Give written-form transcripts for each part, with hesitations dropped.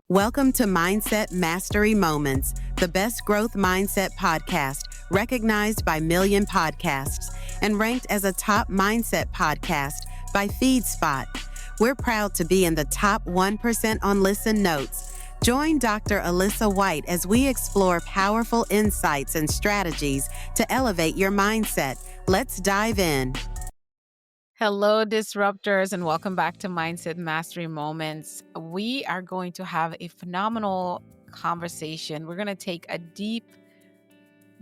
Welcome to Mindset Mastery Moments, the best growth mindset podcast, recognized by Million Podcasts and ranked as a top mindset podcast by FeedSpot. We're proud to be in the top 1% on Listen Notes. Join Dr. Alisa White as we explore powerful insights and strategies to elevate your mindset. Let's dive in. Hello, disruptors, and welcome back to Mindset Mastery Moments. We are going to have a phenomenal conversation. We're going to take a deep,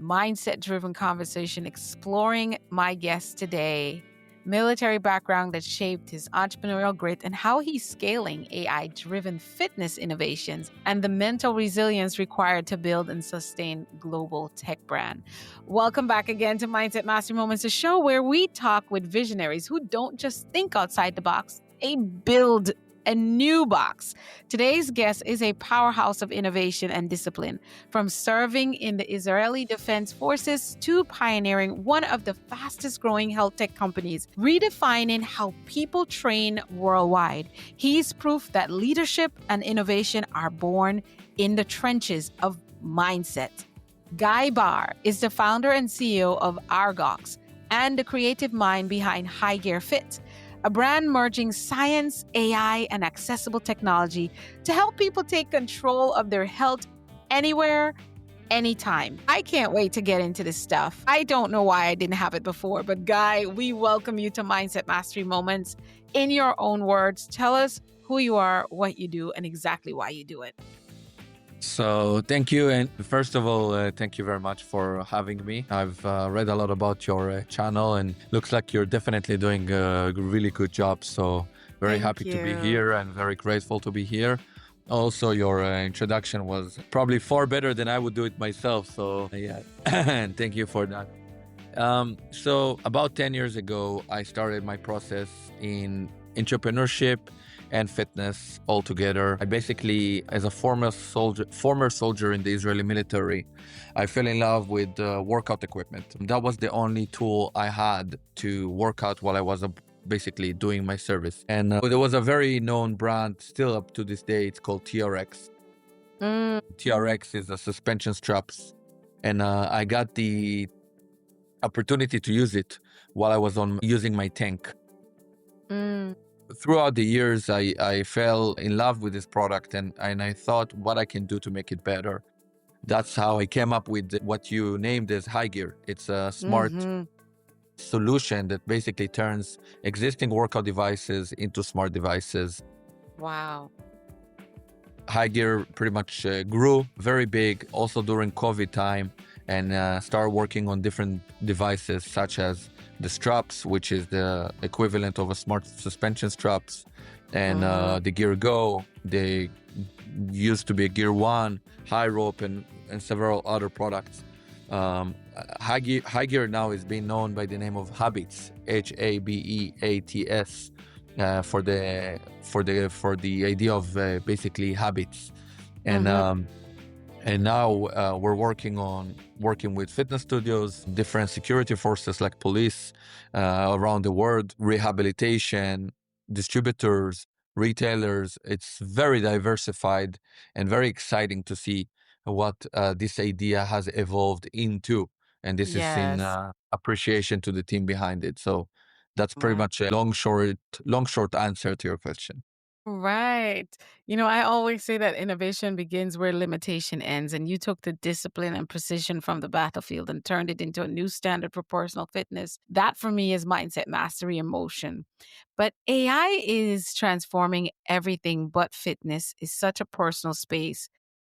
mindset-driven conversation exploring my guest today, military background that shaped his entrepreneurial grit and how he's scaling AI-driven fitness innovations and the mental resilience required to build and sustain global tech brand. Welcome back again to Mindset Mastery Moments, a show where we talk with visionaries who don't just think outside the box, they build a new box. Today's guest is a powerhouse of innovation and discipline, from serving in the Israeli Defense Forces to pioneering one of the fastest growing health tech companies, redefining how people train worldwide. He's proof that leadership and innovation are born in the trenches of mindset. Guy Barr is the founder and CEO of ARGOX and the creative mind behind Hygear Fit, a brand merging science, AI, and accessible technology to help people take control of their health anywhere, anytime. I can't wait to get into this stuff. I don't know why I didn't have it before, but Guy, we welcome you to Mindset Mastery Moments. In your own words, tell us who you are, what you do, and exactly why you do it. So thank you. And first of all, thank you very much for having me. I've read a lot about your channel and looks like you're definitely doing a really good job. So very happy to be here and very grateful to be here. Also, your introduction was probably far better than I would do it myself. So yeah, and thank you for that. So about 10 years ago, I started my process in entrepreneurship and fitness altogether. I basically, as a former soldier in the Israeli military, I fell in love with workout equipment. That was the only tool I had to work out while I was basically doing my service. And there was a very known brand, still up to this day, it's called TRX. TRX is a suspension straps. And I got the opportunity to use it while I was using my tank. Throughout the years, I fell in love with this product and I thought what I can do to make it better. That's how I came up with what you named as Hygear. It's a smart solution that basically turns existing workout devices into smart devices. Wow. Hygear pretty much grew very big also during COVID time and started working on different devices such as the straps, which is the equivalent of a smart suspension straps, and the Gear Go. They used to be a Gear One, High Rope, and several other products. Hygear now is being known by the name of Habits, Habeats, for the idea of basically habits, and now we're working with fitness studios, different security forces like police around the world, rehabilitation, distributors, retailers. It's very diversified and very exciting to see what this idea has evolved into. And this is in appreciation to the team behind it. So that's pretty much a long, short answer to your question. Right. I always say that innovation begins where limitation ends, and you took the discipline and precision from the battlefield and turned it into a new standard for personal fitness. That for me is mindset mastery in motion. But AI is transforming everything but fitness is such a personal space.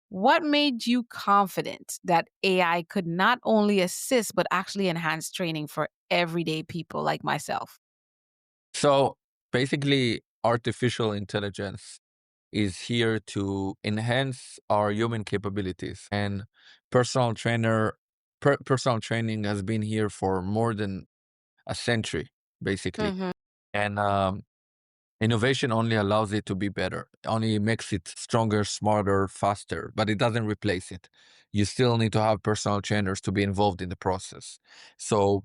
What made you confident that AI could not only assist but actually enhance training for everyday people like myself? So basically, artificial intelligence is here to enhance our human capabilities, and personal personal training has been here for more than a century, basically. And innovation only allows it to be better, only makes it stronger, smarter, faster, but it doesn't replace it. You still need to have personal trainers to be involved in the process. So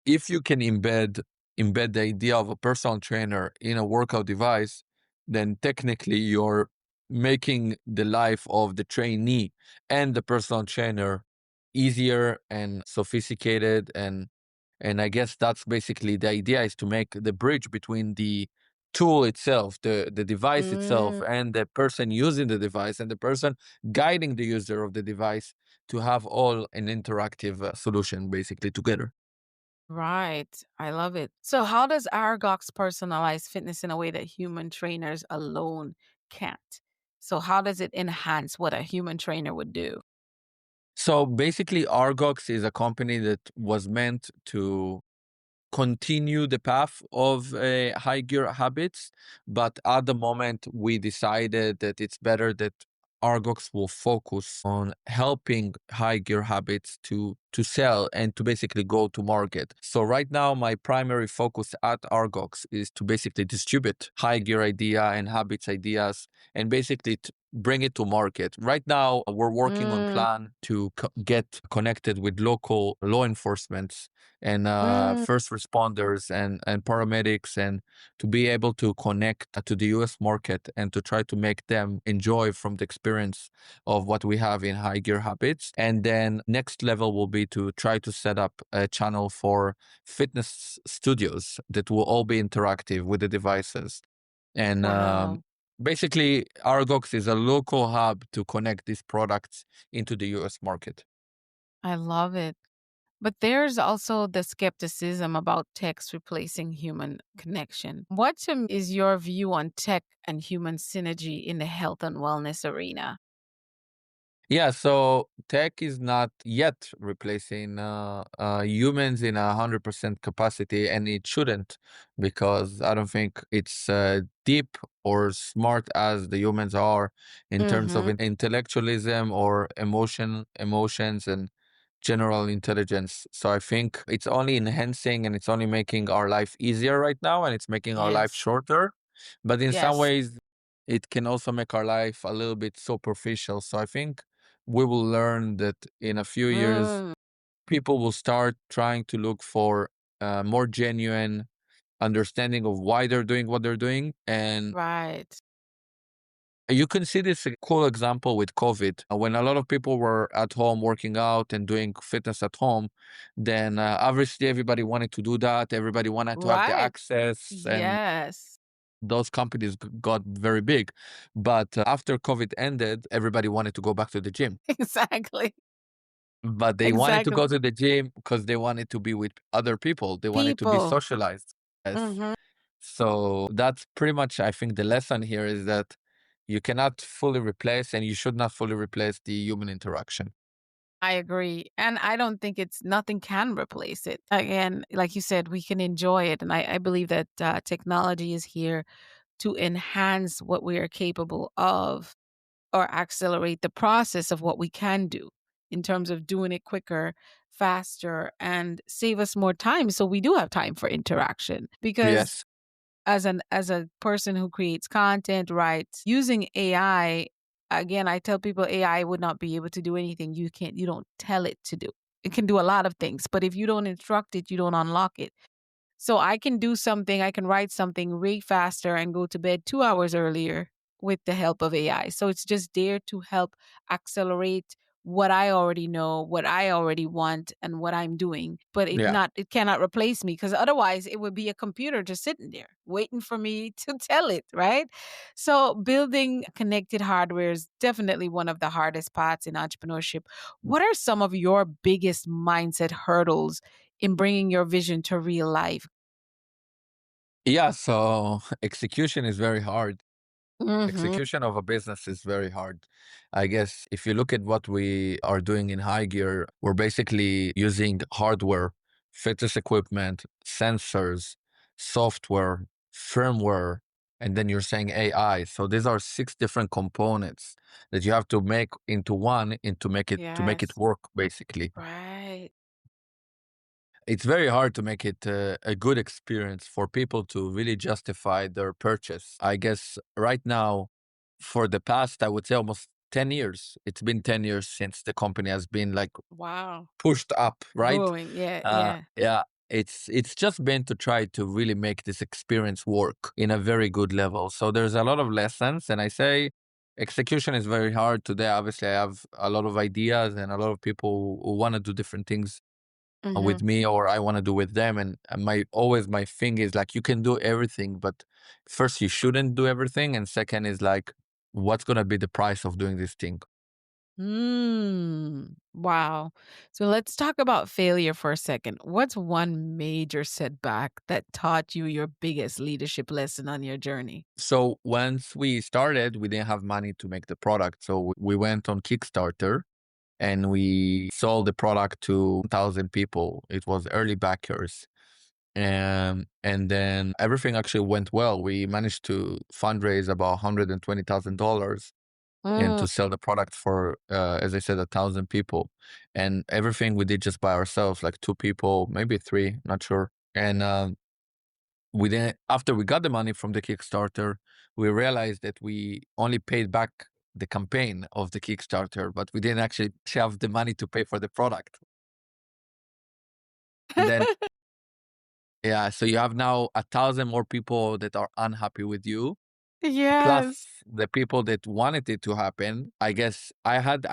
if you can embed the idea of a personal trainer in a workout device, then technically you're making the life of the trainee and the personal trainer easier and sophisticated. And I guess that's basically the idea, is to make the bridge between the tool itself, the device itself, Mm, and the person using the device and the person guiding the user of the device, to have all an interactive solution basically together. right. I love it. So, how does Argox personalize fitness in a way that human trainers alone can't? So, how does it enhance what a human trainer would do? So basically, Argox is a company that was meant to continue the path of high gear habits, but at the moment we decided that it's better that Argox will focus on helping high gear habits to sell and to basically go to market. So right now my primary focus at Argox is to basically distribute high gear idea and habits ideas, and basically bring it to market. Right now we're working on Mm, plan to get connected with local law enforcement and mm, first responders and paramedics, and to be able to connect to the US market and to try to make them enjoy from the experience of what we have in high gear habits. And then next level will be to try to set up a channel for fitness studios that will all be interactive with the devices. And wow. basically, Argox is a local hub to connect these products into the US market. I love it. But there's also the skepticism about techs replacing human connection. What is your view on tech and human synergy in the health and wellness arena? Yeah, so tech is not yet replacing humans in 100% capacity, and it shouldn't, because I don't think it's deep or smart as the humans are in terms of Mm-hmm. intellectualism or emotions and general intelligence. So I think it's only enhancing and it's only making our life easier right now, and it's making our life Yes. shorter. But in some Yes. ways, it can also make our life a little bit superficial. So I think we will learn that in a few years, Mm, people will start trying to look for more genuine understanding of why they're doing what they're doing. And right. you can see this a cool example with COVID. When a lot of people were at home working out and doing fitness at home, then obviously everybody wanted to do that. Everybody wanted to have the Right. access, and Yes. those companies got very big. But after COVID ended, everybody wanted to go back to the gym. Exactly. But they wanted to Exactly. go to the gym because they wanted to be with other people. They wanted to be People. socialized. Yes. Mm-hmm. So that's pretty much, I think, the lesson here is that you cannot fully replace, and you should not fully replace, the human interaction. I agree. And I don't think nothing can replace it. Again, like you said, we can enjoy it. And I believe that technology is here to enhance what we are capable of or accelerate the process of what we can do in terms of doing it quicker, faster, and save us more time. So we do have time for interaction because Yes. as a person who creates content, writes using AI, again, I tell people AI would not be able to do anything you don't tell it to do. It can do a lot of things, but if you don't instruct it, you don't unlock it. So I can do something, I can write something way faster and go to bed 2 hours earlier with the help of AI. So it's just there to help accelerate what I already know, what I already want and what I'm doing. But Yeah. it cannot replace me because otherwise it would be a computer just sitting there waiting for me to tell it, right? So building connected hardware is definitely one of the hardest parts in entrepreneurship. What are some of your biggest mindset hurdles in bringing your vision to real life? Yeah. So execution is very hard. Mhm. Execution of a business is very hard. I guess if you look at what we are doing in High Gear, we're basically using hardware, fitness equipment, sensors, software, firmware, and then you're saying AI. So these are six different components that you have to make into one, and to make it Yes. work basically. Right. It's very hard to make it a good experience for people to really justify their purchase. I guess right now, for the past, I would say almost 10 years, it's been 10 years since the company has been like Wow. pushed up, right? Growing. Yeah, yeah. Yeah, it's just been to try to really make this experience work in a very good level. So there's a lot of lessons, and I say execution is very hard today. Obviously, I have a lot of ideas and a lot of people who want to do different things Hmm. with me, or I want to do with them. And my thing is like, you can do everything, but first you shouldn't do everything. And second is like, what's going to be the price of doing this thing? Wow. So let's talk about failure for a second. What's one major setback that taught you your biggest leadership lesson on your journey? So once we started, we didn't have money to make the product. So we went on Kickstarter and we sold the product to 1,000 people. It was early backers. And then everything actually went well. We managed to fundraise about $120,000 and Mm. to sell the product for, as I said, 1,000 people. And everything we did just by ourselves, like two people, maybe three, not sure. And we then, after we got the money from the Kickstarter, we realized that we only paid back the campaign of the Kickstarter, but we didn't actually have the money to pay for the product. And then, yeah, so you have now 1,000 more people that are unhappy with you, plus Yes. the people that wanted it to happen. I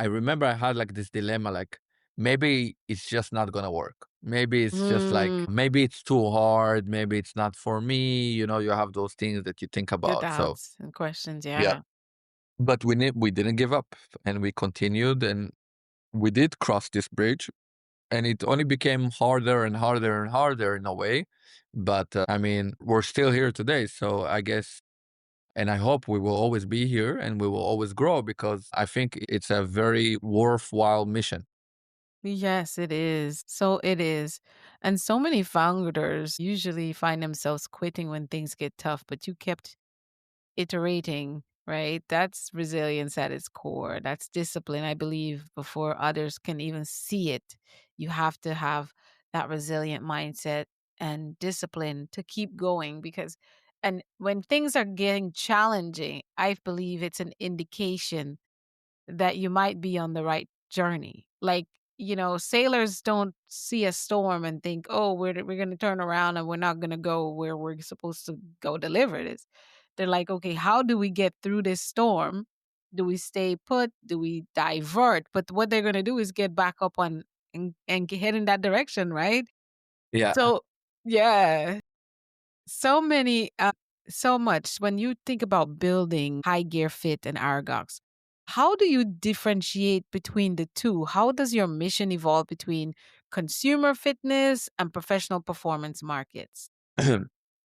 remember I had like this dilemma, like maybe it's just not gonna work. Maybe it's just like, Mm, maybe it's too hard. Maybe it's not for me. You have those things that you think the about. So doubts and questions. yeah, Yeah. but we didn't give up, and we continued, and we did cross this bridge, and it only became harder and harder and harder in a way. But I mean, we're still here today. So I guess, and I hope we will always be here and we will always grow, because I think it's a very worthwhile mission. Yes, it is. So it is. And so many founders usually find themselves quitting when things get tough, but you kept iterating, right? That's resilience at its core. That's discipline, I believe, before others can even see it. You have to have that resilient mindset and discipline to keep going because and when things are getting challenging, I believe it's an indication that you might be on the right journey. Like, sailors don't see a storm and think, "Oh, we're going to turn around and we're not going to go where we're supposed to go deliver this." They're like, "Okay, how do we get through this storm? Do we stay put? Do we divert?" But what they're going to do is get back up on and head in that direction, right? Yeah. So, yeah, so many, so much. When you think about building Hygear Fit and Argox, how do you differentiate between the two? How does your mission evolve between consumer fitness and professional performance markets?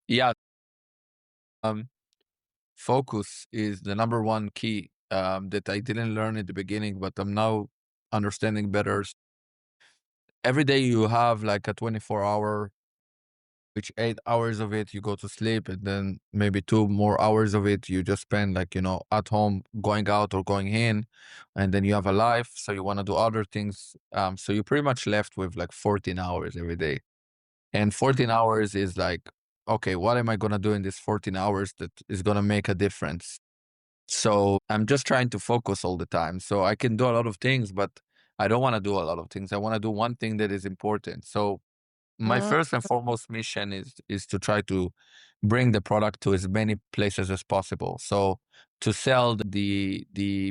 Yeah. Um, Focus is the number one key, that I didn't learn at the beginning, but I'm now understanding better. Every day you have like a 24-hour, which 8 hours of it you go to sleep, and then maybe 2 more hours of it you just spend, like, at home, going out or going in. And then you have a life, so you want to do other things. So you're pretty much left with like 14 hours every day. And 14 hours is like, okay, what am I going to do in this 14 hours that is going to make a difference? So I'm just trying to focus all the time. So I can do a lot of things, but I don't want to do a lot of things. I want to do one thing that is important. So my Mm, first and foremost mission is to try to bring the product to as many places as possible. So to sell the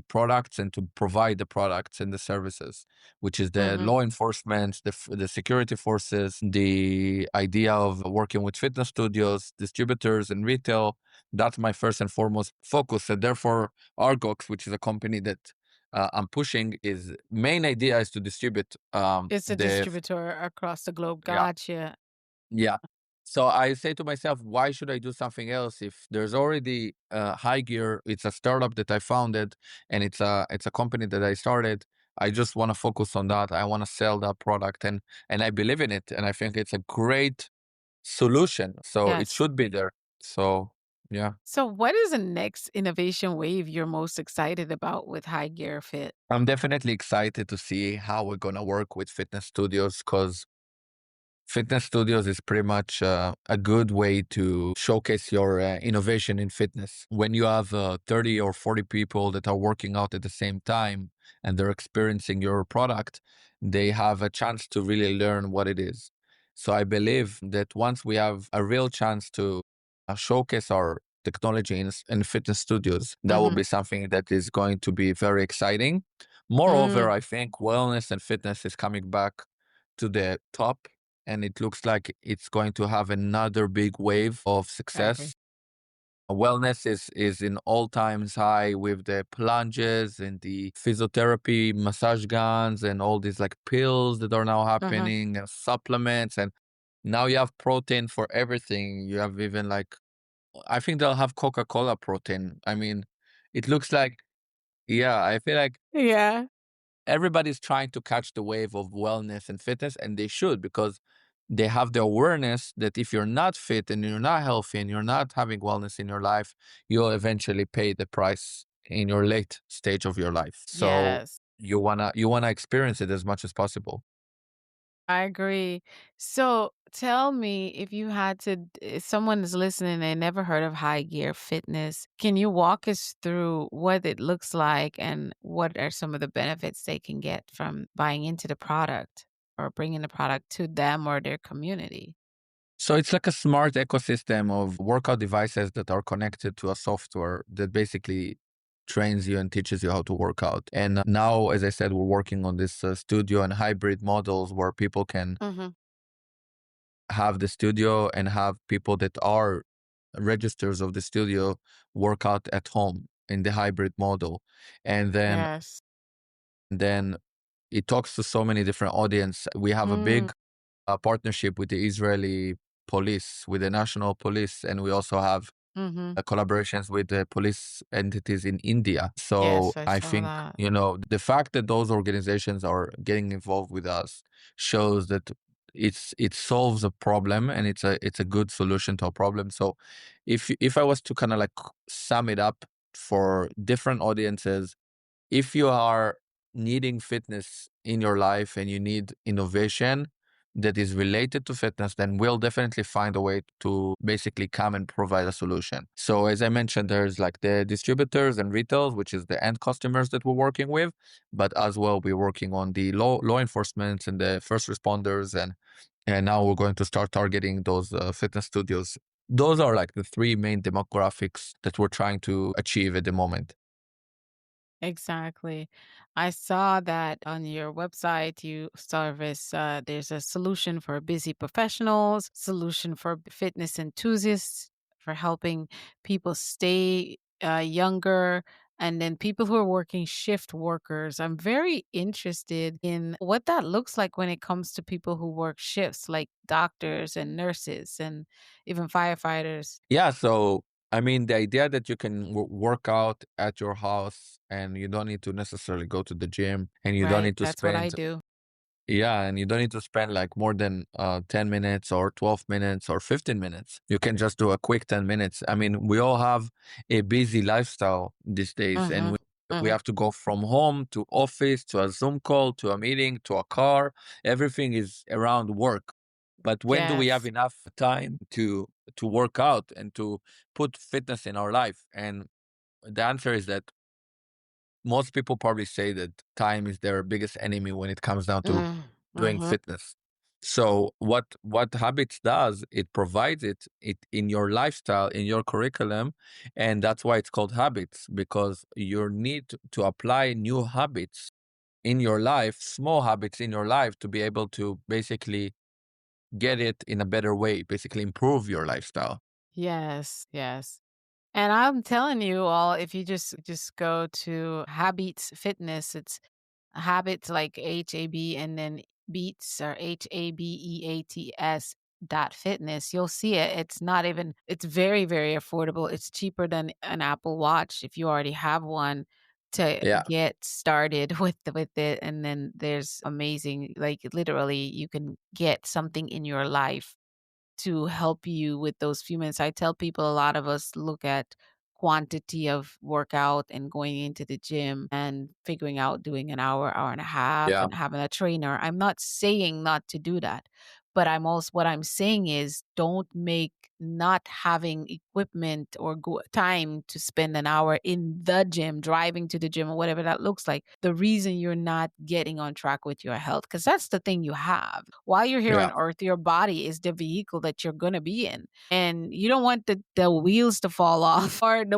products and to provide the products and the services, which is the mhm. law enforcement, the security forces, the idea of working with fitness studios, distributors, and retail. That's my first and foremost focus, and therefore Argox, which is a company that I'm pushing, is main idea is to distribute It's a the distributor across the globe. yeah. Gotcha. Yeah. So I say to myself, why should I do something else if there's already High Gear? It's a startup that I founded, and it's a company that I started. I just want to focus on that. I want to sell that product, and I believe in it, and I think it's a great solution. So it Yes. should be there. So yeah, So, what is the next innovation wave you're most excited about with High Gear Fit? I'm definitely excited to see how we're gonna work with fitness studios, because fitness studios is pretty much a good way to showcase your innovation in fitness. When you have 30 or 40 people that are working out at the same time and they're experiencing your product, they have a chance to really learn what it is. So I believe that once we have a real chance to showcase our technology in fitness studios. That will Mm-hmm. be something that is going to be very exciting. Moreover, Mm, I think wellness and fitness is coming back to the top, and it looks like it's going to have another big wave of I agree. success. Wellness is in all times high with the plunges and the physiotherapy, massage guns, and all these like pills that are now Mm-hmm. happening and supplements. And now you have protein for everything. You have even like, I think they'll have Coca-Cola protein. I mean, it looks like, yeah, I feel like Yeah. everybody's trying to catch the wave of wellness and fitness, and they should, because they have the awareness that if you're not fit and you're not healthy and you're not having wellness in your life, you'll eventually pay the price in your late stage of your life. So Yes. you wanna experience it as much as possible. I agree. So tell me if you had to, if someone is listening, they never heard of High Gear Fitness. Can you walk us through what it looks like and what are some of the benefits they can get from buying into the product or bringing the product to them or their community? So it's like a smart ecosystem of workout devices that are connected to a software that basically trains you and teaches you how to work out. And now, as I said, we're working on this studio and hybrid models where people can Hmm. have the studio and have people that are registers of the studio work out at home in the hybrid model. And Yes. then it talks to so many different audience. We have a Mm, big partnership with the Israeli police, with the national police, and we also have mm-hmm. collaborations with the police entities in India. So Yes, I I saw think, that. the fact that those organizations are getting involved with us shows that it solves a problem, and it's a good solution to a problem. So if I was to kind of like sum it up for different audiences, if you are needing fitness in your life and you need innovation that is related to fitness, then we'll definitely find a way to basically come and provide a solution. So as I mentioned, there's like the distributors and retails, which is the end customers that we're working with, but as well we're working on the law enforcement and the first responders, and now we're going to start targeting those fitness studios. Those are like the three main demographics that we're trying to achieve at the moment. Exactly. I saw that on your website, you service, there's a solution for busy professionals, solution for fitness enthusiasts, for helping people stay younger, and then people who are working shift workers. I'm very interested in what that looks like when it comes to people who work shifts, like doctors and nurses and even firefighters. Yeah, so I mean, the idea that you can work out at your house and you don't need to necessarily go to the gym, and you don't Right. need to That's what I spend, do. yeah, and you don't need to spend like more than 10 minutes or 12 minutes or 15 minutes. You can just do a quick 10 minutes. I mean, we all have a busy lifestyle these days, and Hmm. we Hmm. have to go from home to office to a Zoom call to a meeting to a car. Everything is around work. But when do we have Yes. enough time to work out and to put fitness in our life? And the answer is that most people probably say that time is their biggest enemy when it comes down to Mm, doing mhm. fitness. So what habits does, it provides it in your lifestyle, in your curriculum, and that's why it's called habits, because you need to apply new habits in your life, small habits in your life, to be able to basically get it in a better way, basically improve your lifestyle. Yes, yes. And I'm telling you all, if you just go to Habits Fitness, it's Habits like HAB and then Beats or HABEATS dot fitness. You'll see it. It's not even. It's very very affordable. It's cheaper than an Apple Watch if you already have one to Yeah. get started with it. And then there's amazing, like literally, you can get something in your life to help you with those few minutes. I tell people a lot of us look at quantity of workout and going into the gym and figuring out doing an hour, hour and a half Yeah. and having a trainer. I'm not saying not to do that, but I'm also what I'm saying is don't make not having equipment or time to spend an hour in the gym, driving to the gym or whatever that looks like, the reason you're not getting on track with your health. Because that's the thing you have. While you're here Yeah. on earth, your body is the vehicle that you're going to be in. And you don't want the wheels to fall off or the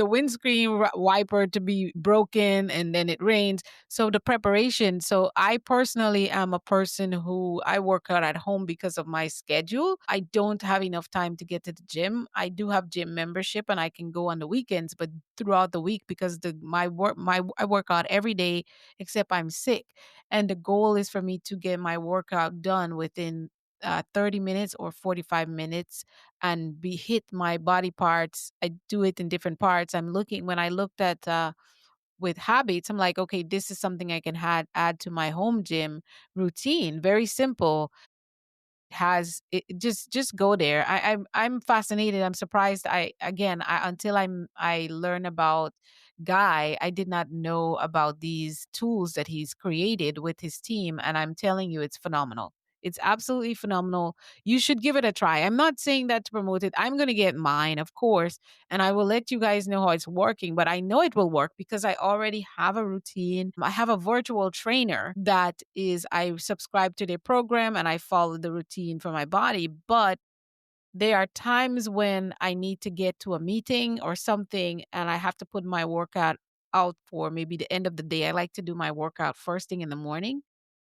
windscreen wiper to be broken and then it rains. So the preparation. So I personally am a person who I work out at home because of my schedule. I don't have enough time to get to the gym. I do have gym membership and I can go on the weekends, but throughout the week because I work out every day except I'm sick. And the goal is for me to get my workout done within 30 minutes or 45 minutes and be hit my body parts. I do it in different parts. I'm looking when I looked at with habits, I'm like, okay, this is something I can add to my home gym routine. Very simple. Just go there. I'm fascinated. I'm surprised. Until I learn about Guy, I did not know about these tools that he's created with his team, and I'm telling you, it's phenomenal. It's absolutely phenomenal. You should give it a try. I'm not saying that to promote it. I'm going to get mine, of course, and I will let you guys know how it's working, but I know it will work because I already have a routine. I have a virtual trainer that is, I subscribe to their program and I follow the routine for my body. But there are times when I need to get to a meeting or something and I have to put my workout out for maybe the end of the day. I like to do my workout first thing in the morning,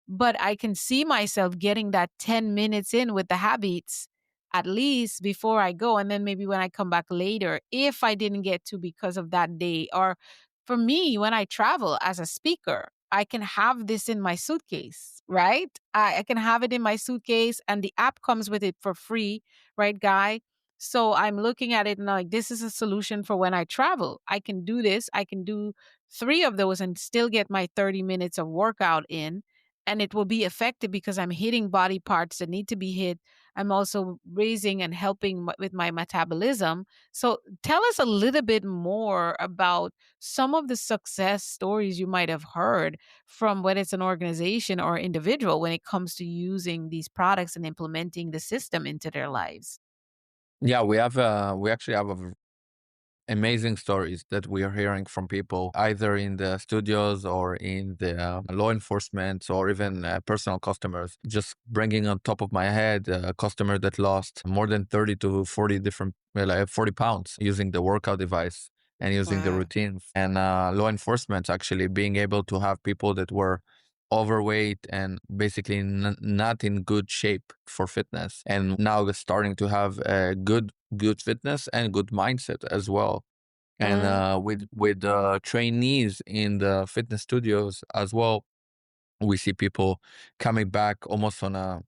but I can see myself getting that 10 minutes in with the habits at least before I go. And then maybe when I come back later, if I didn't get to because of that day, or for me, when I travel as a speaker, I can have this in my suitcase, right? I can have it in my suitcase and the app comes with it for free, right, Guy? So I'm looking at it and like, this is a solution for when I travel. I can do this. I can do 3 of those and still get my 30 minutes of workout in and it will be effective because I'm hitting body parts that need to be hit. I'm also raising and helping with my metabolism. So tell us a little bit more about some of the success stories you might have heard from whether it's an organization or individual when it comes to using these products and implementing the system into their lives. Yeah, we actually have a amazing stories that we are hearing from people either in the studios or in the law enforcement or even personal customers. Just bringing on top of my head a customer that lost more than 30 to 40 different, well, like 40 pounds using the workout device and using the Wow. routine. And law enforcement actually being able to have people that were overweight and basically not in good shape for fitness and now starting to have a good fitness and good mindset as well. And Mm. with trainees in the fitness studios as well, we see people coming back almost on a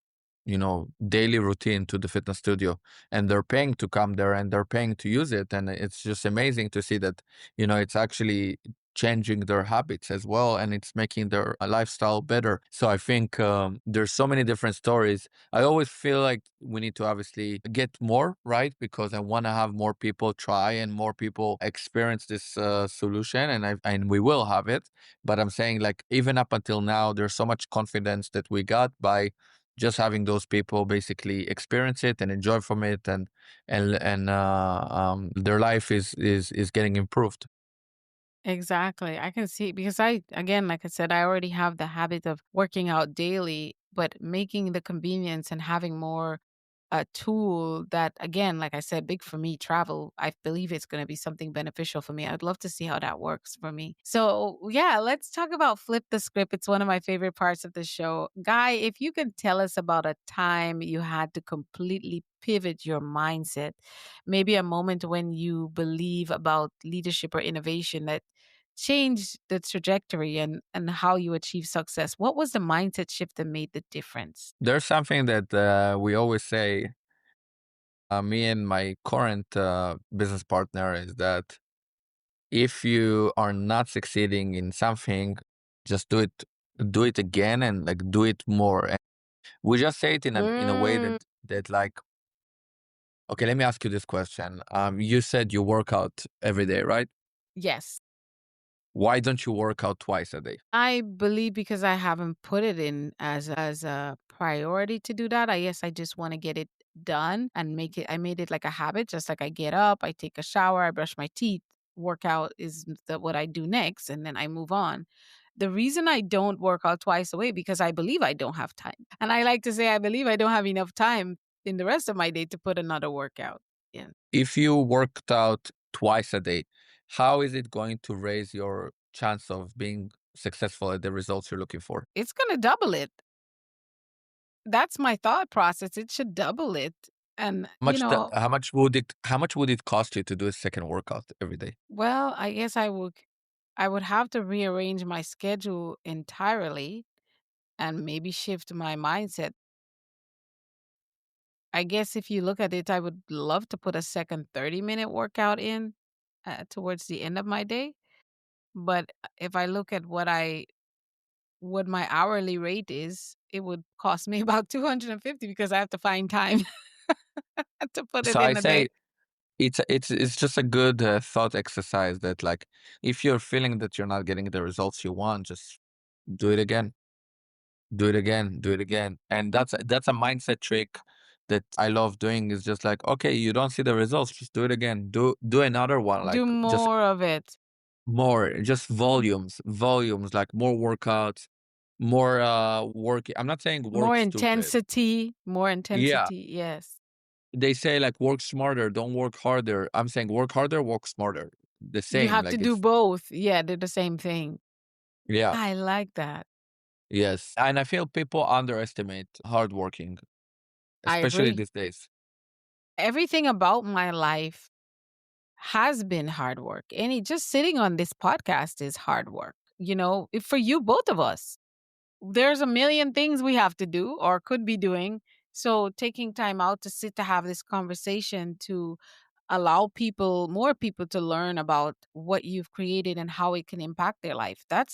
daily routine to the fitness studio, and they're paying to come there and they're paying to use it, and it's just amazing to see that it's actually changing their habits as well, and it's making their lifestyle better. So I think there's so many different stories. I always feel like we need to obviously get more right, because I want to have more people try and more people experience this solution, and we will have it. But I'm saying, like, even up until now, there's so much confidence that we got by just having those people basically experience it and enjoy from it, and their life is getting improved. Exactly. I can see because again, like I said, I already have the habit of working out daily, but making the convenience and having more a tool that, again, like I said, big for me, travel. I believe it's going to be something beneficial for me. I'd love to see how that works for me. So, yeah, let's talk about flip the script. It's one of my favorite parts of the show. Guy, if you can tell us about a time you had to completely pivot your mindset, maybe a moment when you believe about leadership or innovation that changed the trajectory and how you achieve success. What was the mindset shift that made the difference? There's something that we always say, me and my current business partner, is that if you are not succeeding in something, just do it again, and like do it more. And we just say it in a way Mm. that like, okay, let me ask you this question. You said you work out every day, right? Yes. Why don't you work out twice a day? I believe because I haven't put it in as a priority to do that. I guess I just want to get it done and I made it like a habit, just like I get up, I take a shower, I brush my teeth, workout is what I do next, and then I move on. The reason I don't work out twice a week because I believe I don't have time. And I like to say I believe I don't have enough time in the rest of my day to put another workout in. If you worked out twice a day, how is it going to raise your chance of being successful at the results you're looking for? It's going to double it. That's my thought process. It should double it. And, How much would it cost you to do a second workout every day? well, I guess I would have to rearrange my schedule entirely and maybe shift my mindset. I guess if you look at it, I would love to put a second 30-minute workout in towards the end of my day. But if I look at what my hourly rate is, it would cost me about 250 because I have to find time to put it So I in a day. say it's just a good thought exercise that, like, if you're feeling that you're not getting the results you want, just do it again, do it again, do it again, and that's a mindset trick that I love doing. Is just like, okay, you don't see the results, just do it again, do another one, like Do just more of it, more, just volumes, like more workouts, more work. I'm not saying work stupid. more Yeah, intensity. Yes. they say like work smarter, don't work harder. I'm saying work harder, work smarter. The You same, have to like do it's both. Yeah, they're the same thing. yeah, I like that. yes. And I feel people underestimate hard working, I especially agree. these days. Everything about my life has been hard work. Just sitting on this podcast is hard work. For you, both of us, there's a million things we have to do or could be doing. So taking time out to sit to have this conversation to allow more people to learn about what you've created and how it can impact their life. That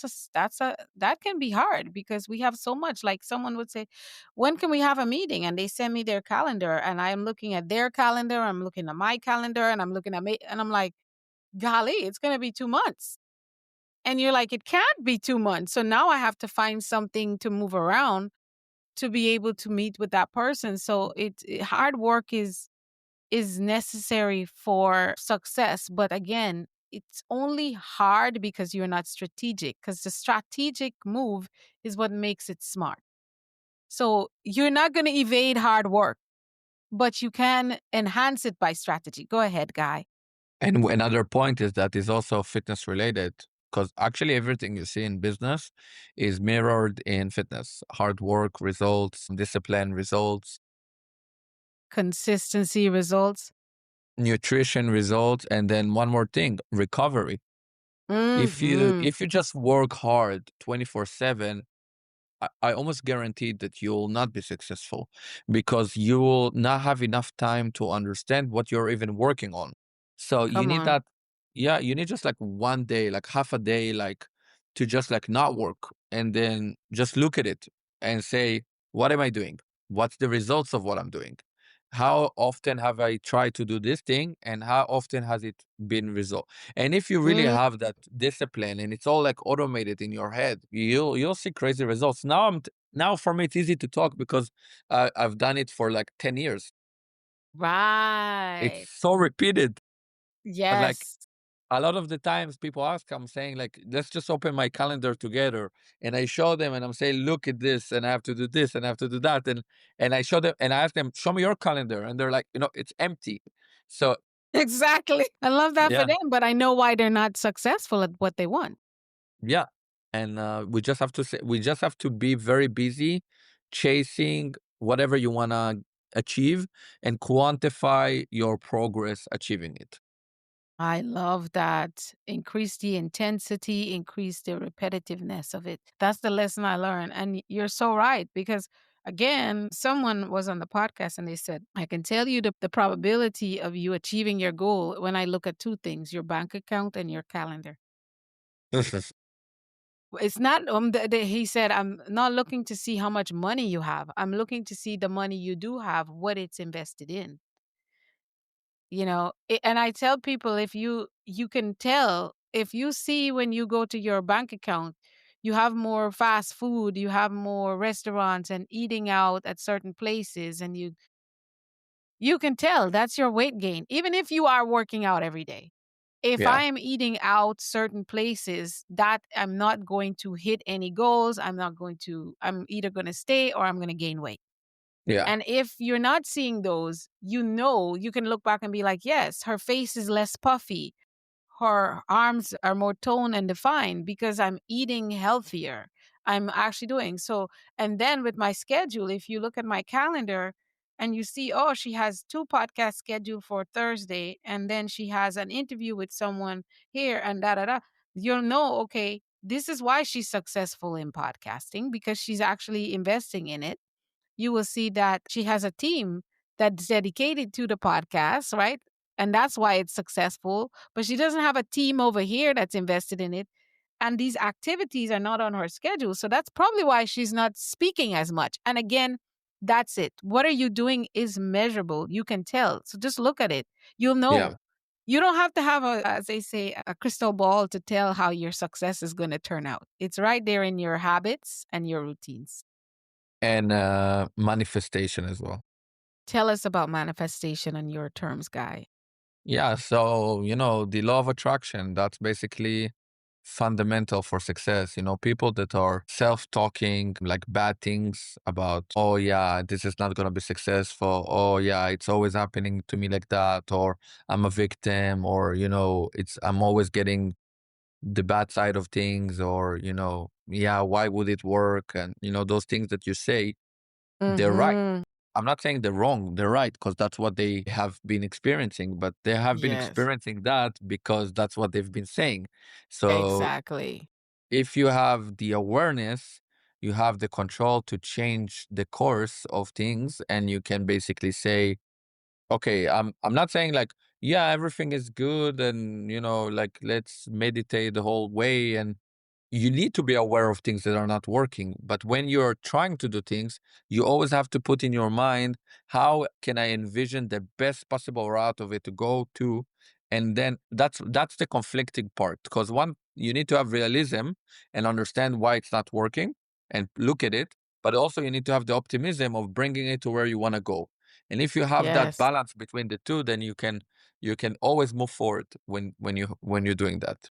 can be hard because we have so much. Like someone would say, when can we have a meeting? And they send me their calendar and I am looking at their calendar. I'm looking at my calendar and I'm looking at me and I'm like, golly, it's going to be 2 months. And you're like, it can't be 2 months. So now I have to find something to move around to be able to meet with that person. So hard work is necessary for success. But again, it's only hard because you're not strategic, because the strategic move is what makes it smart. So you're not going to evade hard work, but you can enhance it by strategy. Go ahead, Guy. And another point is that is also fitness related, because actually everything you see in business is mirrored in fitness. Hard work results, discipline results, Consistency results. nutrition results, and then one more thing, recovery. Hmm. If you just work hard 24/7, I almost guaranteed that you'll not be successful because you will not have enough time to understand what you're even working on. So you Come need on. that, yeah, you need just like one day, like half a day, like to just like not work and then just look at it and say, what am I doing? What's the results of what I'm doing? How often have I tried to do this thing and how often has it been resolved? And if you really Mm, have that discipline and it's all like automated in your head, you'll see crazy results. Now for me it's easy to talk because I've done it for like 10 years. It's right. so repeated. But like Yes. a lot of the times people ask, I'm saying like, let's just open my calendar together. And I show them and I'm saying, look at this and I have to do this and I have to do that. And I show them and I ask them, show me your calendar. And they're like, it's empty. So Exactly. I love that for yeah, them, but I know why they're not successful at what they want. yeah. And we just have to be very busy chasing whatever you want to achieve and quantify your progress achieving it. I love that. Increase the intensity, increase the repetitiveness of it. That's the lesson I learned. And you're so right, because again, someone was on the podcast and they said, I can tell you the probability of you achieving your goal when I look at two things, your bank account and your calendar. It's not, he said, I'm not looking to see how much money you have. I'm looking to see the money you do have, what it's invested in. And I tell people, if you can tell, if you see when you go to your bank account, you have more fast food, you have more restaurants and eating out at certain places, and You can tell that's your weight gain, even if you are working out every day. If Yeah. I am eating out certain places that I'm not going to hit any goals, I'm either going to stay or I'm going to gain weight. Yeah. And if you're not seeing those, you can look back and be like, yes, her face is less puffy. Her arms are more toned and defined because I'm eating healthier. I'm actually doing so. And then with my schedule, if you look at my calendar and you see, oh, she has 2 podcasts scheduled for Thursday, and then she has an interview with someone here and da da da, you'll know, okay, this is why she's successful in podcasting because she's actually investing in it. You will see that she has a team that's dedicated to the podcast, right? And that's why it's successful. But she doesn't have a team over here that's invested in it. And these activities are not on her schedule. So that's probably why she's not speaking as much. And again, that's it. What are you doing is measurable. You can tell. So just look at it. You'll Yeah. know. You don't have to have as they say, a crystal ball to tell how your success is going to turn out. It's right there in your habits and your routines. And manifestation as well. Tell us about manifestation on your terms, Guy. Yeah. So, the law of attraction, that's basically fundamental for success. People that are self-talking like bad things about, oh yeah, this is not going to be successful. Oh yeah, it's always happening to me like that, or I'm a victim, or, I'm always getting the bad side of things, or, yeah, why would it work? And, those things that you say, they're right. Mhm. I'm not saying they're wrong, they're right, because that's what they have been experiencing, but they have been Yes, experiencing that because that's what they've been saying. So exactly. if you have the awareness, you have the control to change the course of things, and you can basically say, okay, I'm not saying like, yeah, everything is good, and like, let's meditate the whole way, and you need to be aware of things that are not working. But when you're trying to do things, you always have to put in your mind, how can I envision the best possible route of it to go to? And then that's the conflicting part, because one, you need to have realism and understand why it's not working and look at it. But also you need to have the optimism of bringing it to where you want to go. And if you have that Yes, balance between the two, then you can always move forward when you're doing that.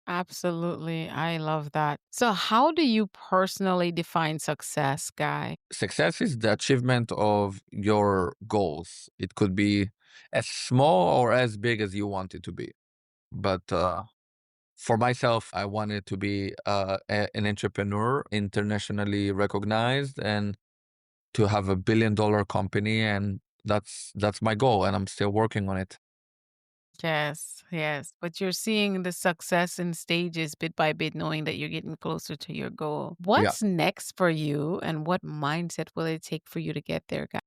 absolutely. I love that. So, how do you personally define success, Guy? Success is the achievement of your goals. It could be as small or as big as you want it to be. But for myself, I wanted to be an entrepreneur, internationally recognized, and to have a $1 billion company. And that's my goal, and I'm still working on it. Yes, yes. But you're seeing the success in stages bit by bit, knowing that you're getting closer to your goal. Yeah. What's next for you, and what mindset will it take for you to get there, Guy?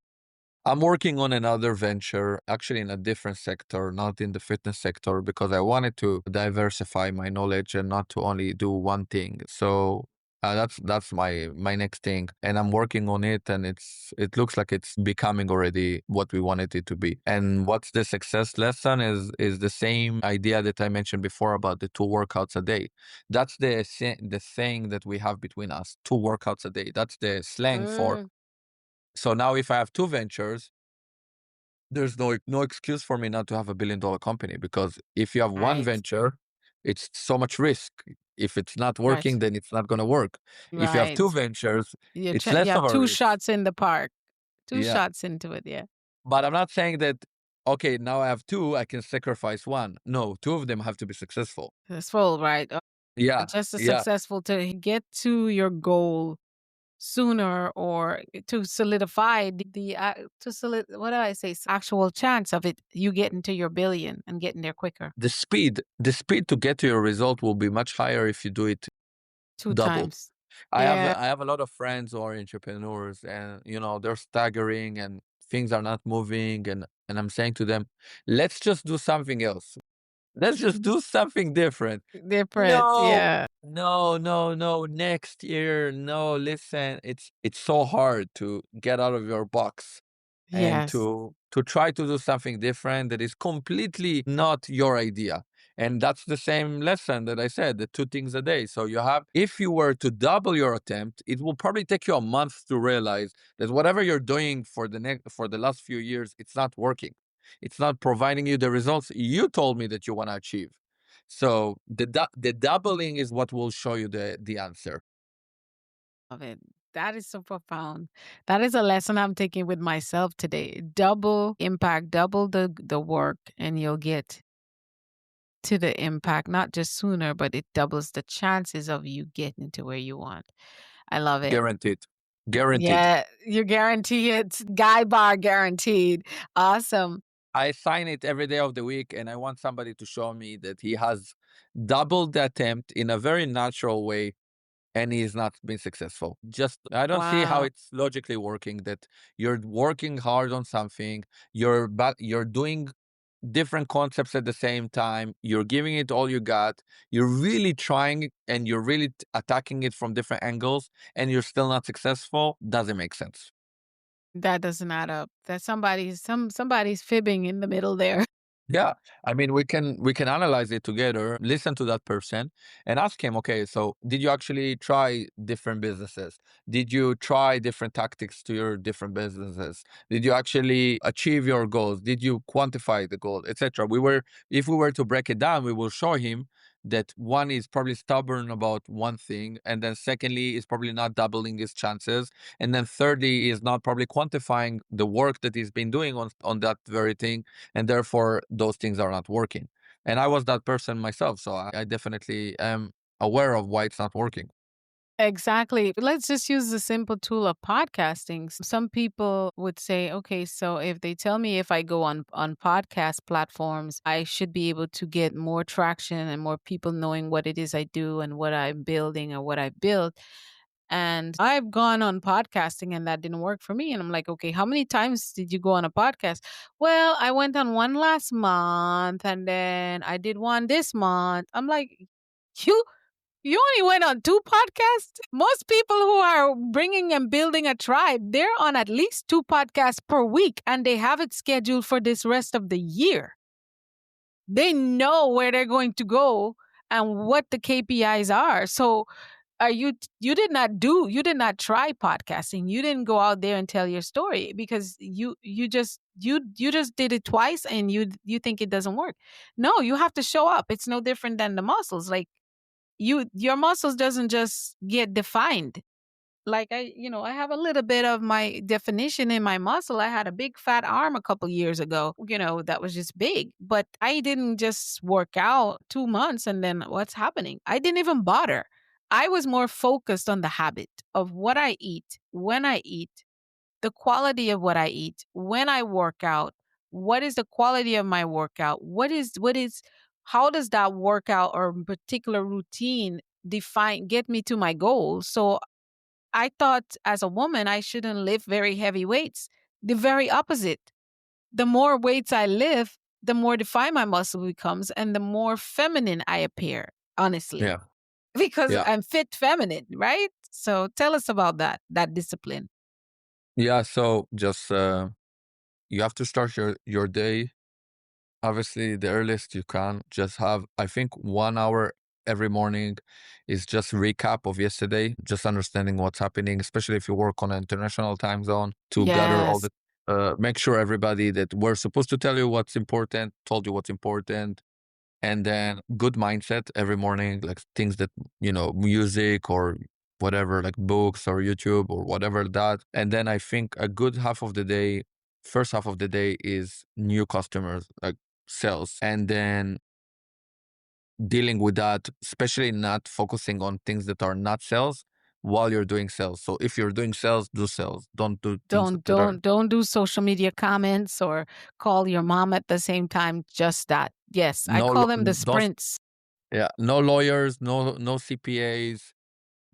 I'm working on another venture, actually in a different sector, not in the fitness sector, because I wanted to diversify my knowledge and not to only do one thing. So that's my next thing, and I'm working on it, and it looks like it's becoming already what we wanted it to be. And what's the success lesson is the same idea that I mentioned before about the 2 workouts a day. That's the thing that we have between us, 2 workouts a day. That's the slang for. Mm, So now if I have two ventures, there's no excuse for me not to have $1 billion company, because if you have one right, venture, it's so much risk. If it's not right, working, then it's not going to work. If you have two right. ventures, it's You less have of a two risk. shots in the park, two Yeah. shots into it. Yeah. But I'm not saying that, okay, now I have two, I can sacrifice one. No, two of them have to be successful. Successful, right? Yeah. Just as Yeah. successful to get to your goal sooner or to solidify what do I say? Actual chance of it, you getting to your billion and getting there quicker. The speed to get to your result will be much higher if you do it Two double. times. I have Yeah. I have a lot of friends who are entrepreneurs, and they're staggering, and things are not moving, and I'm saying to them, let's just do something else. Let's just do something different. Different. No, Yeah. no, no, no. Next year, no. Listen, it's so hard to get out of your box and Yes. to try to do something different that is completely not your idea. And that's the same lesson that I said, the 2 things a day. So you have, if you were to double your attempt, it will probably take you a month to realize that whatever you're doing for the last few years, it's not working. It's not providing you the results you told me that you want to achieve. So the doubling is what will show you the answer. Love it. That is so profound. That is a lesson I'm taking with myself today. Double impact, double the work, and you'll get to the impact, not just sooner, but it doubles the chances of you getting to where you want. I love it. Guaranteed. Guaranteed. Yeah, you guarantee it. Guy bar guaranteed. Awesome. I sign it every day of the week, and I want somebody to show me that he has doubled the attempt in a very natural way and he has not been successful. Just, I don't see how Wow. it's logically working that you're working hard on something, you're doing different concepts at the same time, you're giving it all you got, you're really trying and you're really attacking it from different angles, and you're still not successful. Doesn't make sense. That doesn't add up. That somebody's fibbing in the middle there. Yeah, I mean, we can analyze it together, listen to that person, and ask him, okay, so did you actually try different businesses? Did you try different tactics to your different businesses? Did you actually achieve your goals? Did you quantify the goal, etc.? If we were to break it down, we will show him that one is probably stubborn about one thing, and then secondly is probably not doubling his chances, and then thirdly is not probably quantifying the work that he's been doing on that very thing, and therefore those things are not working. And I was that person myself, so I definitely am aware of why it's not working. Exactly. Let's just use the simple tool of podcasting. Some people would say, okay, so if they tell me if I go on podcast platforms, I should be able to get more traction and more people knowing what it is I do and what I'm building or what I built. And I've gone on podcasting and that didn't work for me. And I'm like, okay, how many times did you go on a podcast? Well, I went on one last month and then I did one this month. I'm like, you you only went on two podcasts? Most people who are bringing and building a tribe, they're on at least two podcasts per week and they have it scheduled for this rest of the year. They know where they're going to go and what the KPIs are. So you did not try podcasting. You didn't go out there and tell your story because you just did it twice and you think it doesn't work. No, you have to show up. It's no different than the muscles. Like your muscles doesn't just get defined. Like I have a little bit of my definition in my muscle. I had a big fat arm a couple years ago, that was just big, but I didn't just work out 2 months and then what's happening? I didn't even bother. I was more focused on the habit of what I eat, when I eat, the quality of what I eat, when I work out, what is the quality of my workout? What is how does that workout or particular routine get me to my goal? So I thought as a woman I shouldn't lift very heavy weights. The very opposite. The more weights I lift, the more defined my muscle becomes and the more feminine I appear, honestly. Yeah. Because Yeah. I'm fit feminine, right? So tell us about that discipline. Yeah. So just you have to start your day obviously the earliest you can. Just have, I think, 1 hour every morning is just recap of yesterday, just understanding what's happening, especially if you work on an international time zone, to gather all Yes. the make sure everybody that we're supposed to tell you what's important told you what's important. And then good mindset every morning, like things that, music or whatever, like books or YouTube or whatever that. And then I think a good half of the day, first half of the day is new customers, like sales. And then dealing with that, especially not focusing on things that are not sales while you're doing sales. So if you're doing sales, do sales. Don't do things Don't that are don't don't do social media comments or call your mom at the same time. Just that. Yes, I no, call them the don't, sprints. yeah, no lawyers, no CPAs,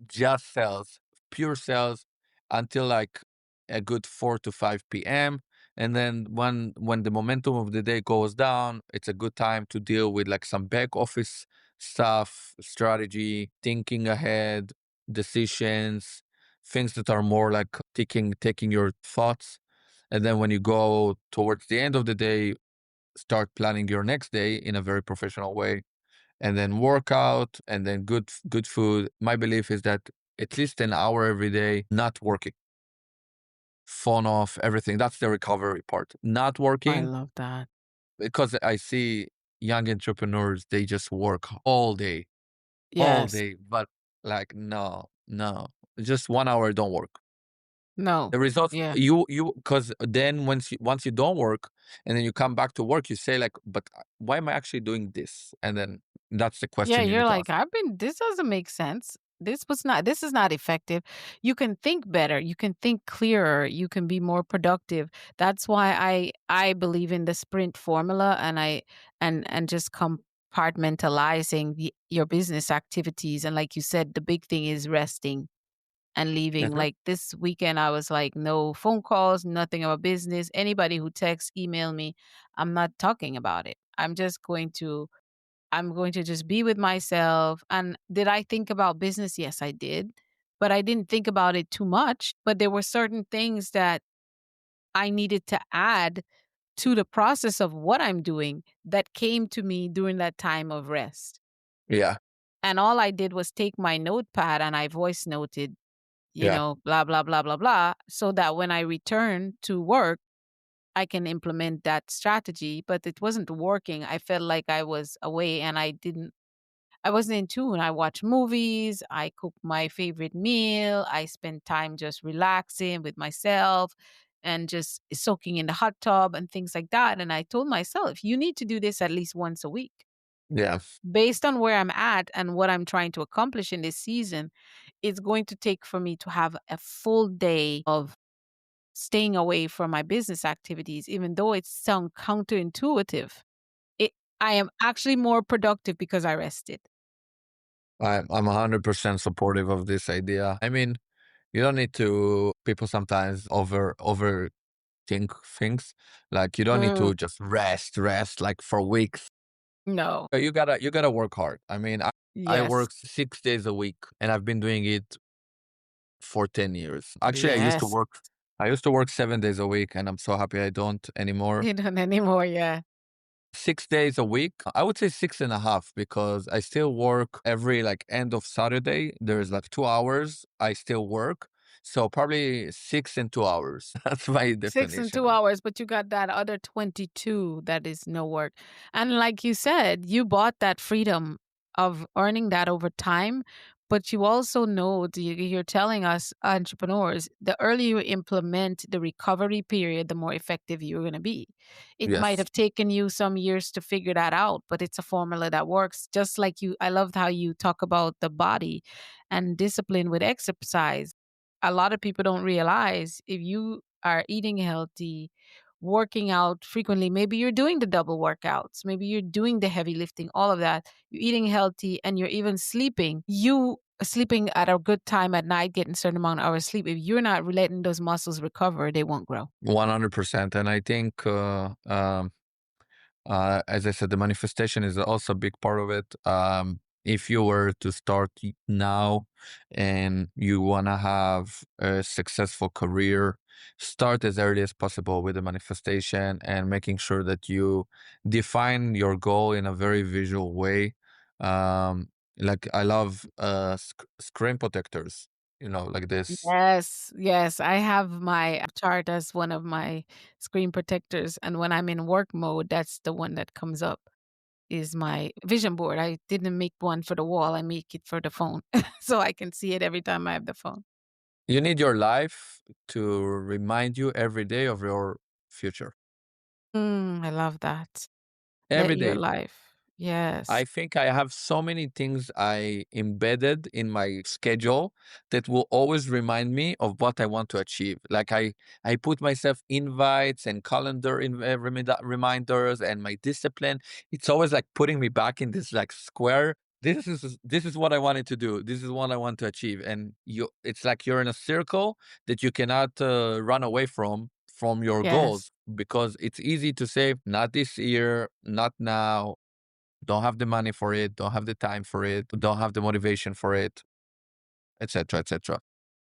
just sales, pure sales until like a good 4 to 5 p.m. And then when the momentum of the day goes down, it's a good time to deal with like some back office stuff, strategy, thinking ahead, decisions, things that are more like taking your thoughts. And then when you go towards the end of the day, start planning your next day in a very professional way. and then workout, and then good food. My belief is that at least an hour every day, not working, phone off, everything. That's the recovery part. Not I working, love that. because I see young entrepreneurs, they just work all Yes. day, but like, no, no, just 1 hour, don't work. No. The results, Yeah. because then once you don't work, and then you come back to work, you say like, but why am I actually doing this? And then that's the Yeah, question you you're need to like, ask. this doesn't make sense. This is not effective. You can think better, you can think clearer, you can be more productive. That's why I believe in the sprint formula, and just compartmentalizing your business activities. And like you said, the big thing is resting and leaving. Mhm. Like this weekend, I was like, no phone calls, nothing about business. Anybody who texts, email me, I'm not talking about it. I'm going to just be with myself. And did I think about business? Yes, I did. But I didn't think about it too much. But there were certain things that I needed to add to the process of what I'm doing that came to me during that time of rest. Yeah, And all I did was take my notepad and I voice noted, yeah, blah, blah, blah, blah, blah, so that when I return to work, I can implement that strategy. But it wasn't working. I felt like I was away and I wasn't in tune. I watch movies, I cook my favorite meal, I spend time just relaxing with myself and just soaking in the hot tub and things like that. And I told myself, you need to do this at least once a week. yeah. Based on where I'm at and what I'm trying to accomplish in this season, it's going to take for me to have a full day of staying away from my business activities, even though it sounds counterintuitive. It, I am actually more productive because I rested. I'm 100% supportive of this idea. I mean, you don't need to. People sometimes overthink things. Like, you don't need Mm, to just rest like for weeks. no. You gotta work hard. I mean, I Yes. work 6 days a week, and I've been doing it for 10 years. Actually, Yes. I used to work 7 days a week, and I'm so happy I don't anymore. You don't anymore, yeah. 6 days a week, I would say six and a half, because I still work every like end of Saturday. There's like 2 hours I still work. So probably 6 and 2 hours. That's my 6 and definition 2 of. hours, but you got that other 22 that is no work. And like you said, you bought that freedom of earning that over time, but you also know you're telling us entrepreneurs, the earlier you implement the recovery period, the more effective you're going to be. It might Yes. have taken you some years to figure that out, but it's a formula that works. Just like you, I loved how you talk about the body and discipline with exercise. A lot of people don't realize if you are eating healthy, working out frequently, maybe you're doing the double workouts, maybe you're doing the heavy lifting, all of that, you're eating healthy and you're even sleeping. You sleeping at a good time at night, getting a certain amount of hours sleep. If you're not letting those muscles recover, they won't grow. 100%. And I think, as I said, the manifestation is also a big part of it. If you were to start now, and you want to have a successful career, start as early as possible with the manifestation, and making sure that you define your goal in a very visual way. Like, I love screen protectors, like this. Yes, yes. I have my chart as one of my screen protectors. And when I'm in work mode, that's the one that comes up is my vision board. I didn't make one for the wall, I make it for the phone. So I can see it every time I have the phone. You need your life to remind you every day of your future. I love that. Let Every your day. life. I Yes. think I have so many things I embedded in my schedule that will always remind me of what I want to achieve. Like, I put myself invites and calendar reminders, and my discipline. It's always like putting me back in this like square. This is what I wanted to do. This is what I want to achieve. And it's like you're in a circle that you cannot run away from your Yes. goals, because it's easy to say, not this year, not now, don't have the money for it, don't have the time for it, don't have the motivation for it, etc., etc.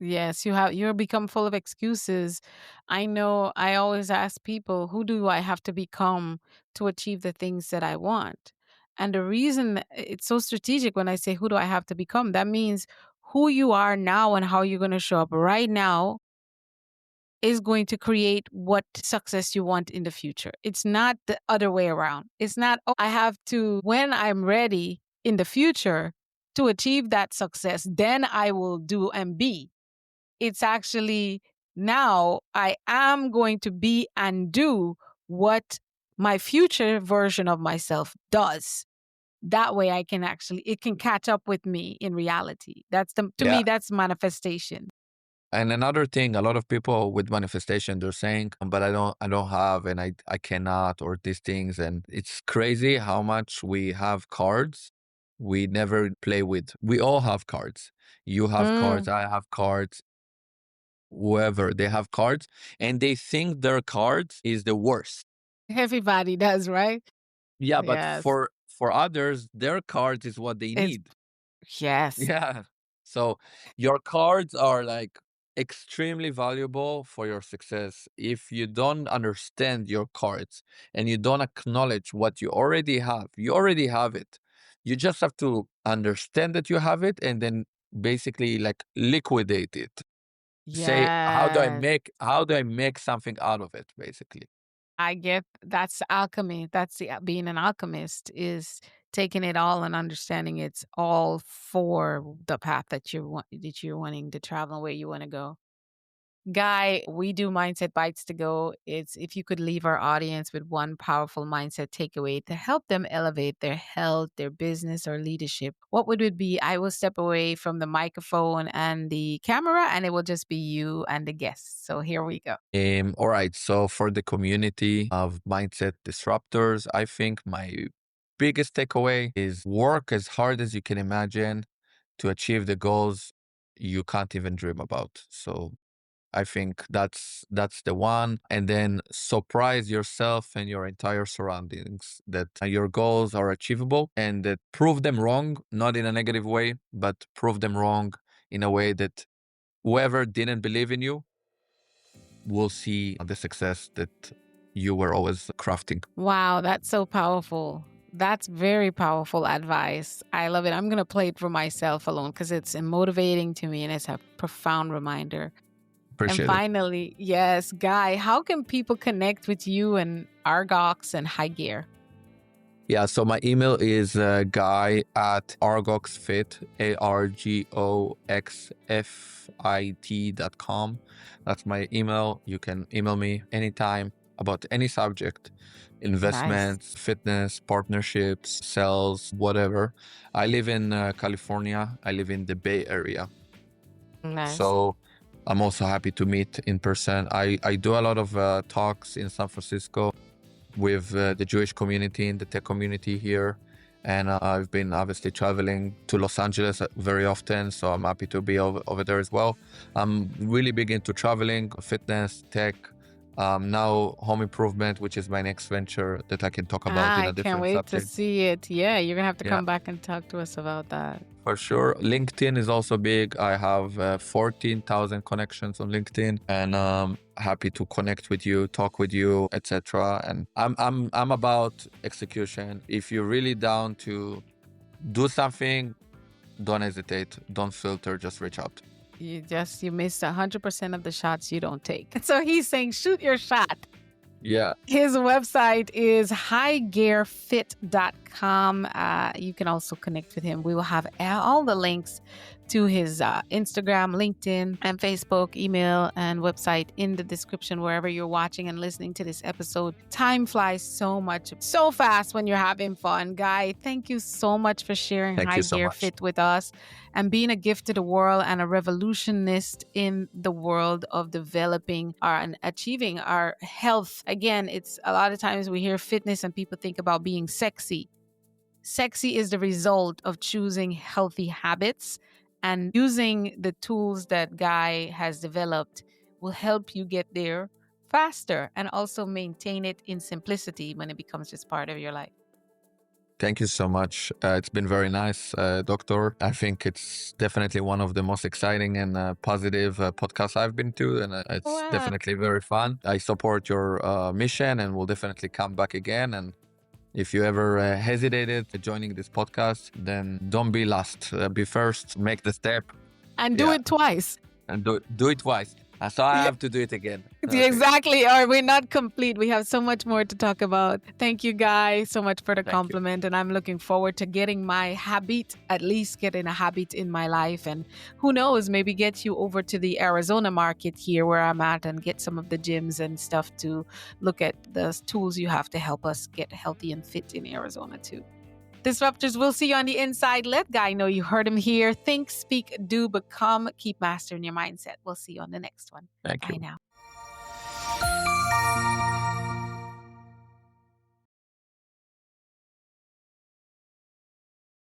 Yes, you become full of excuses. I know I always ask people, who do I have to become to achieve the things that I want? And the reason it's so strategic when I say, who do I have to become? That means who you are now and how you're going to show up right now is going to create what success you want in the future. It's not the other way around. It's not, oh, I have to, when I'm ready in the future to achieve that success, then I will do and be. It's actually now I am going to be and do what my future version of myself does. That way I can actually, it can catch up with me in reality. To me, that's manifestation. And another thing, a lot of people with manifestation, they're saying, but I don't have, and I cannot, or these things. And it's crazy how much we have cards we never play with. We all have cards. You have cards, I have cards, whoever, they have cards, and they think their cards is the worst. Everybody does, right? Yeah, but Yes. for others, their cards is what they need. Yes. Yeah. So your cards are like extremely valuable for your success. If you don't understand your cards and you don't acknowledge what you already have it. You just have to understand that you have it and then basically like liquidate it. Say, how do I make something out of it, basically? I get that's alchemy. That's being an alchemist is taking it all and understanding it's all for the path that you're wanting to travel and where you want to go. Guy, we do Mindset Bites to go. It's if you could leave our audience with one powerful mindset takeaway to help them elevate their health, their business, or leadership, what would it be? I will step away from the microphone and the camera, and it will just be you and the guests. So here we go. All right. So for the community of mindset disruptors, I think my biggest takeaway is work as hard as you can imagine to achieve the goals you can't even dream about. So I think that's the one. And then surprise yourself and your entire surroundings that your goals are achievable and that prove them wrong, not in a negative way, but prove them wrong in a way that whoever didn't believe in you will see the success that you were always crafting. Wow, that's so powerful. That's very powerful advice. I love it. I'm going to play it for myself alone because it's motivating to me and it's a profound reminder. Appreciate and finally, yes, Guy, how can people connect with you and ARGOX and Hygear? Yeah, so my email is guy@argoxfit, ARGOXFIT.com. That's my email. You can email me anytime about any subject, investments, fitness, partnerships, sales, whatever. I live in California. I live in the Bay Area. Nice. So I'm also happy to meet in person. I do a lot of talks in San Francisco with the Jewish community and the tech community here. And I've been obviously traveling to Los Angeles very often, so I'm happy to be over there as well. I'm really big into traveling, fitness, tech, now home improvement, which is my next venture that I can talk about in a different subject. I can't wait to see it. Yeah, you're going to have to come back and talk to us about that. For sure. LinkedIn is also big. I have 14,000 connections on LinkedIn, and happy to connect with you, talk with you, etc. And I'm about execution. If you're really down to do something, don't hesitate, don't filter, just reach out. You missed 100% of the shots you don't take. So he's saying, shoot your shot. Yeah. His website is hygearfit.com. You can also connect with him. We will have all the links to his Instagram, LinkedIn, and Facebook, email, and website in the description wherever you're watching and listening to this episode. Time flies so fast when you're having fun. Guy, thank you so much for sharing Hygear Fit with us and being a gift to the world and a revolutionist in the world of developing and achieving our health. Again, it's a lot of times we hear fitness and people think about being sexy. Sexy is the result of choosing healthy habits, and using the tools that Guy has developed will help you get there faster and also maintain it in simplicity when it becomes just part of your life. Thank you so much. It's been very nice, Doctor. I think it's definitely one of the most exciting and positive podcasts I've been to, and it's definitely very fun. I support your mission and will definitely come back again. And If you ever hesitated joining this podcast, then don't be last. Be first, make the step. And do it twice. And do it twice. So I have to do it again. Okay. Exactly. Or we're not complete. We have so much more to talk about. Thank you, guys, so much for the compliment. And I'm looking forward to getting my habit, at least getting a habit in my life. And who knows, maybe get you over to the Arizona market here where I'm at and get some of the gyms and stuff to look at the tools you have to help us get healthy and fit in Arizona too. Disruptors, we'll see you on the inside. Let Guy know you heard him here. Think, speak, do, become. Keep mastering your mindset. We'll see you on the next one. Thank you. Bye now.